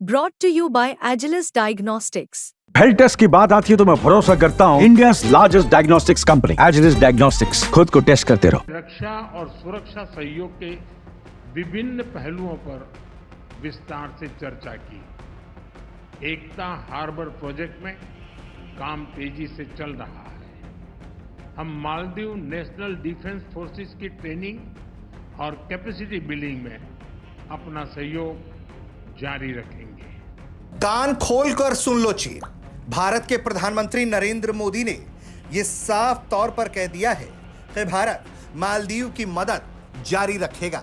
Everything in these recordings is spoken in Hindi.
Brought to you by Agilus Diagnostics. Health test की बात आती है तो मैं भरोसा करता हूँ India largest diagnostics company Agilus Diagnostics. खुद को टेस्ट करते रहो। रक्षा और सुरक्षा सहयोग के विभिन्न पहलुओं पर विस्तार से चर्चा की। एकता हार्बर प्रोजेक्ट में काम तेजी से चल रहा है। हम मालदीव नेशनल डिफेंस फोर्सेस की ट्रेनिंग और कैपेसिटी बिल्डिंग में अपना सहयोग जारी रखेंगे। कान खोलकर सुन लो चीन। भारत के प्रधानमंत्री नरेंद्र मोदी ने यह साफ तौर पर कह दिया है कि भारत मालदीव की मदद जारी रखेगा,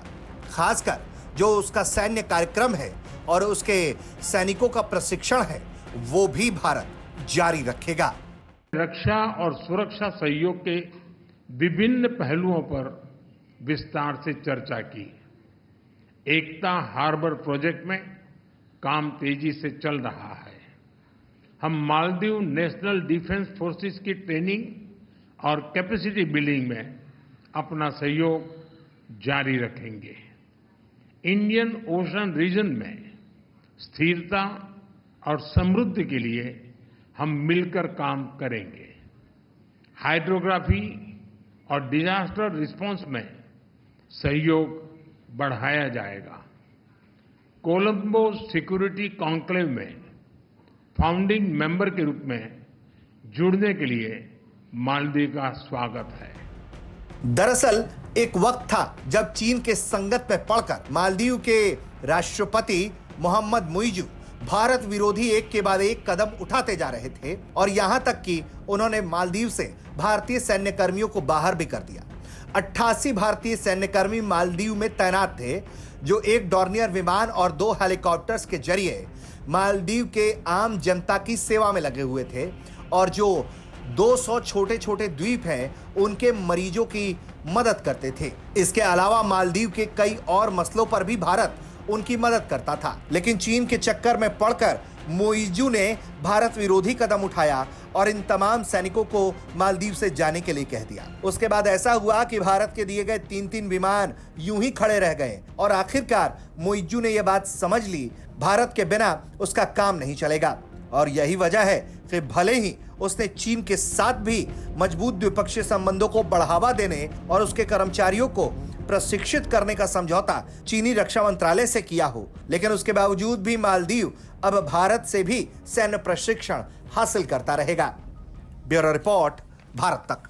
खासकर जो उसका सैन्य कार्यक्रम है और उसके सैनिकों का प्रशिक्षण है वो भी भारत जारी रखेगा। रक्षा और सुरक्षा सहयोग के विभिन्न पहलुओं पर विस्तार से चर्चा की। एकता हार्बर प्रोजेक्ट में काम तेजी से चल रहा है। हम मालदीव नेशनल डिफेंस फोर्सेस की ट्रेनिंग और कैपेसिटी बिल्डिंग में अपना सहयोग जारी रखेंगे। इंडियन ओशन रीजन में स्थिरता और समृद्धि के लिए हम मिलकर काम करेंगे। हाइड्रोग्राफी और डिजास्टर रिस्पांस में सहयोग बढ़ाया जाएगा। कोलंबो सिक्योरिटी कॉन्क्लेव में फाउंडिंग मेंबर के रूप में जुड़ने के लिए मालदीव का स्वागत है। दरअसल एक वक्त था जब चीन के संगत में पड़कर मालदीव के राष्ट्रपति मोहम्मद मुइज़ू भारत विरोधी एक के बाद एक कदम उठाते जा रहे थे और यहां तक कि उन्होंने मालदीव से भारतीय सैन्य कर्मियों को बाहर भी कर दिया। 88 भारतीय सैन्यकर्मी मालदीव में तैनात थे, जो एक डॉर्नियर विमान और 2 हेलीकॉप्टर्स के जरिए मालदीव के आम जनता की सेवा में लगे हुए थे और जो 200 छोटे छोटे द्वीप हैं उनके मरीजों की मदद करते थे। इसके अलावा मालदीव के कई और मसलों पर भी भारत उनकी मदद करता था, लेकिन चीन के चक्कर में पड़कर मुइज़ू ने भारत विरोधी कदम उठाया और इन तमाम सैनिकों को मालदीव से जाने के लिए कह दिया। उसके बाद ऐसा हुआ कि भारत के दिए गए 3-3 विमान यूं ही खड़े रह गए और आखिरकार मुइज़ू ने यह बात समझ ली, भारत के बिना उसका काम नहीं चलेगा। और यही वजह है कि भले ही उसने चीन के साथ भी मजबूत द्विपक्षीय संबंधों को बढ़ावा देने और उसके कर्मचारियों को प्रशिक्षित करने का समझौता चीनी रक्षा मंत्रालय से किया हो, लेकिन उसके बावजूद भी मालदीव अब भारत से भी सैन्य प्रशिक्षण हासिल करता रहेगा। ब्यूरो रिपोर्ट, भारत तक।